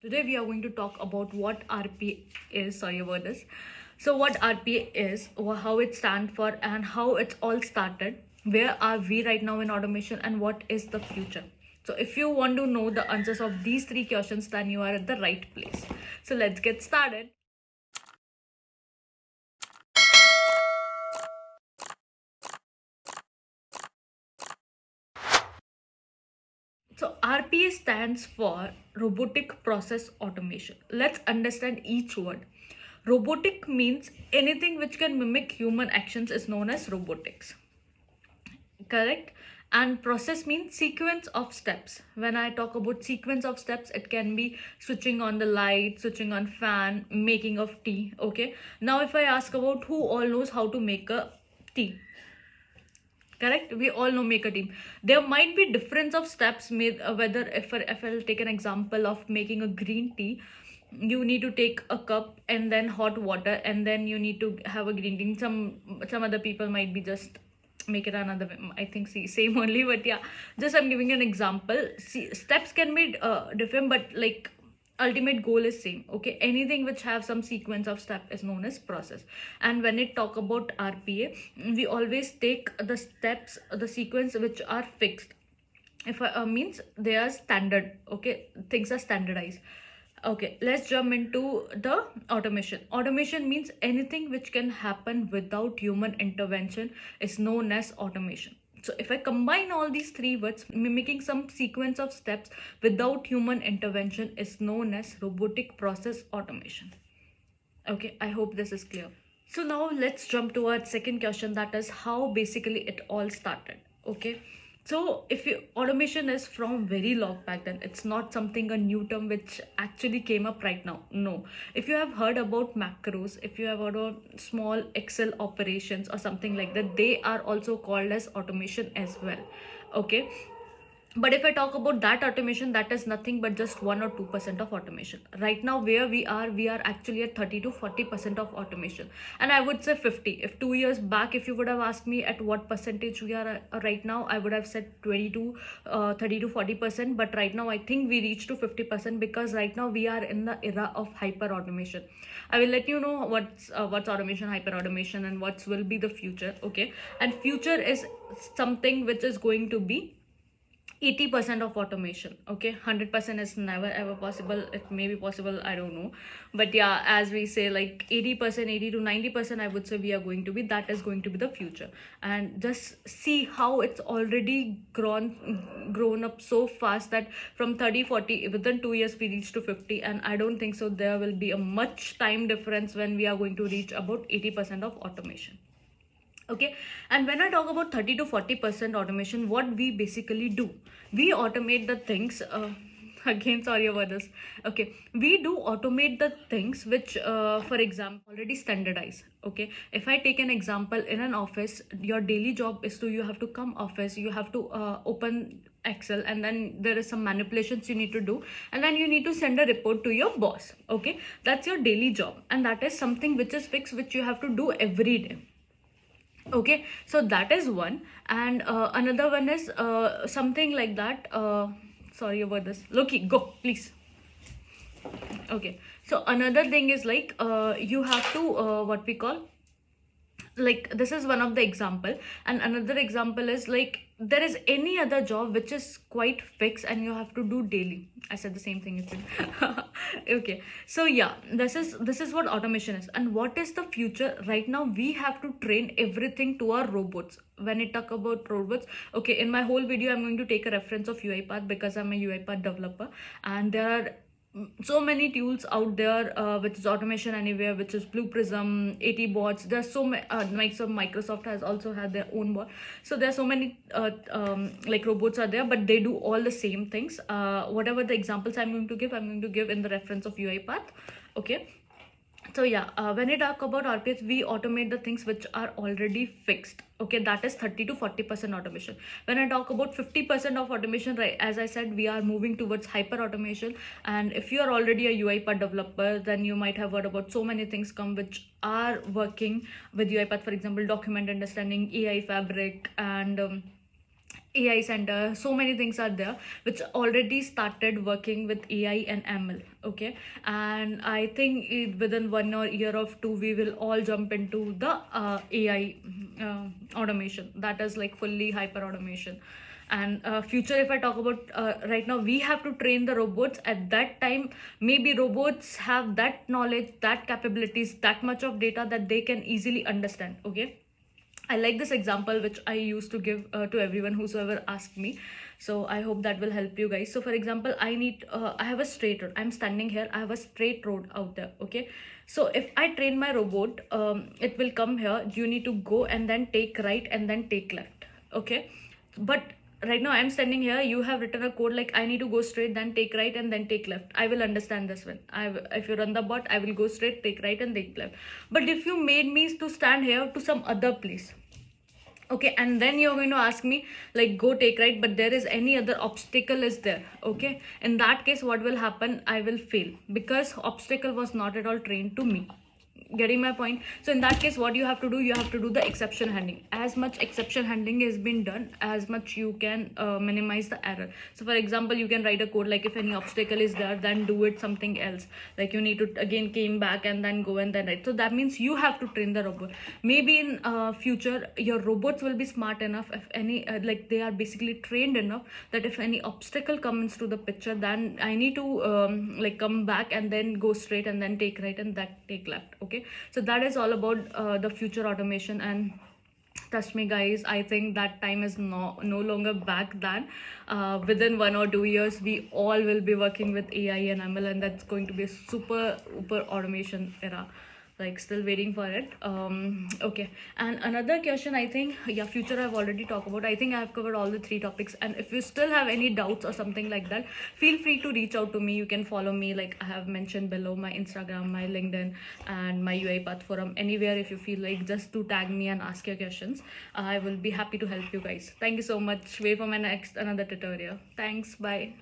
Today we are going to talk about what RPA is. Sorry about this. So what RPA is, or how it stands for, and how it's all started. Where are we right now in automation, and what is the future? So if you want to know the answers of these three questions, then you are at the right place. So let's get started. So RPA stands for Robotic Process Automation. Let's understand each word. Robotic means anything which can mimic human actions is known as robotics. Correct? And process means sequence of steps. When I talk about sequence of steps, it can be switching on the light, switching on fan, making of tea. Okay. Now if I ask about who all knows how to make a tea, correct, we all know make a team. There might be difference of steps made, whether if I'll take an example of making a green tea, you need to take a cup and then hot water, and then you need to have a green tea. Some other people might be just make it another way. I think see same only, but yeah, just I'm giving an example. See, steps can be different, but like ultimate goal is same. Okay, anything which have some sequence of step is known as process. And when it talk about RPA, we always take the steps, the sequence which are fixed. If means they are standard. Okay, things are standardized. Okay, let's jump into the automation. Automation means anything which can happen without human intervention is known as automation. So if I combine all these three words, mimicking some sequence of steps without human intervention is known as robotic process automation. Okay, I hope this is clear. So now let's jump to our second question, that is how basically it all started. Okay. So if you automation is from very long back then, it's not something a new term which actually came up right now. No. If you have heard about macros, if you have heard of small Excel operations or something like that, they are also called as automation as well. Okay, but if I talk about that automation, that is nothing but just 1 or 2% of automation. Right now where we are actually at 30 to 40% of automation, and I would say 50. If 2 years back, if you would have asked me at what percentage we are right now, I would have said 20 to 30 to 40%. But right now I think we reached to 50%, because right now we are in the era of hyper automation. I will let you know what's automation, hyper automation, and what will be the future. Okay, and future is something which is going to be 80% of automation. Okay, 100% is never ever possible. It may be possible, I don't know, but yeah, as we say, like 80%, 80 to 90%, I would say we are going to be, that is going to be the future. And just see how it's already grown up so fast, that from 30 40 within 2 years we reach to 50. And I don't think so there will be a much time difference when we are going to reach about 80% of automation. Okay, and when I talk about 30 to 40% automation, what we basically do, we automate the things. Again, sorry about this. Okay, we do automate the things which, for example, already standardized. Okay, if I take an example, in an office, your daily job is to, you have to come office, you have to open Excel, and then there is some manipulations you need to do, and then you need to send a report to your boss. Okay, that's your daily job, and that is something which is fixed, which you have to do every day. Okay, so that is one. And another one is something like that. Sorry about this. Loki, go please. Okay, so another thing is like, you have to what we call, like, this is one of the example. And another example is like, there is any other job which is quite fixed and you have to do daily. I said the same thing as okay, so yeah, this is what automation is. And what is the future? Right now we have to train everything to our robots. When I talk about robots, okay, in my whole video I'm going to take a reference of UiPath, because I'm a UiPath developer, and there are so many tools out there, which is automation anywhere, which is Blue Prism, 80 bots. There's so many. Microsoft has also had their own bot. So there's so many like robots are there, but they do all the same things. Whatever the examples I'm going to give in the reference of UiPath. Okay, so yeah, when I talk about RPS, we automate the things which are already fixed. Okay, that is 30 to 40% automation. When I talk about 50% of automation, right, as I said, we are moving towards hyper automation. And if you are already a UiPath developer, then you might have heard about so many things come which are working with UiPath. For example, document understanding, AI fabric, and AI Center, so many things are there which already started working with AI and ML. Okay, and I think within 1 or year of two, we will all jump into the AI automation. That is like fully hyper automation. And future, if I talk about right now, we have to train the robots. At that time, maybe robots have that knowledge, that capabilities, that much of data that they can easily understand. Okay, I like this example which I used to give to everyone whosoever asked me. So I hope that will help you guys. So for example, I have a straight road. I'm standing here. I have a straight road out there. Okay. So if I train my robot, it will come here. You need to go and then take right and then take left. Okay. But right now I'm standing here. You have written a code like I need to go straight, then take right and then take left. I will understand this one. If you run the bot, I will go straight, take right and take left. But if you made me to stand here to some other place, okay, and then you're going to ask me like go take right, but there is any other obstacle is there. Okay, in that case what will happen, I will fail because obstacle was not at all trained to me. Getting my point? So in that case what you have to do, you have to do the exception handling. As much exception handling has been done, as much you can minimize the error. So for example, you can write a code like if any obstacle is there, then do it something else, like you need to again came back and then go and then write. So that means you have to train the robot. Maybe in future your robots will be smart enough, if any like they are basically trained enough that if any obstacle comes to the picture, then I need to like come back and then go straight and then take right and that take left. Okay, so that is all about the future automation. And trust me guys, I think that time is no longer back then. Within 1 or 2 years we all will be working with AI and ML, and that's going to be a super automation era. Like still waiting for it. Okay, and another question, I think, yeah, future I've already talked about. I think I've covered all the three topics, and if you still have any doubts or something like that, feel free to reach out to me. You can follow me, like I have mentioned below, my Instagram, my LinkedIn, and my UiPath forum. Anywhere, if you feel like, just to tag me and ask your questions, I will be happy to help you guys. Thank you so much. Wait for my next another tutorial. Thanks. Bye.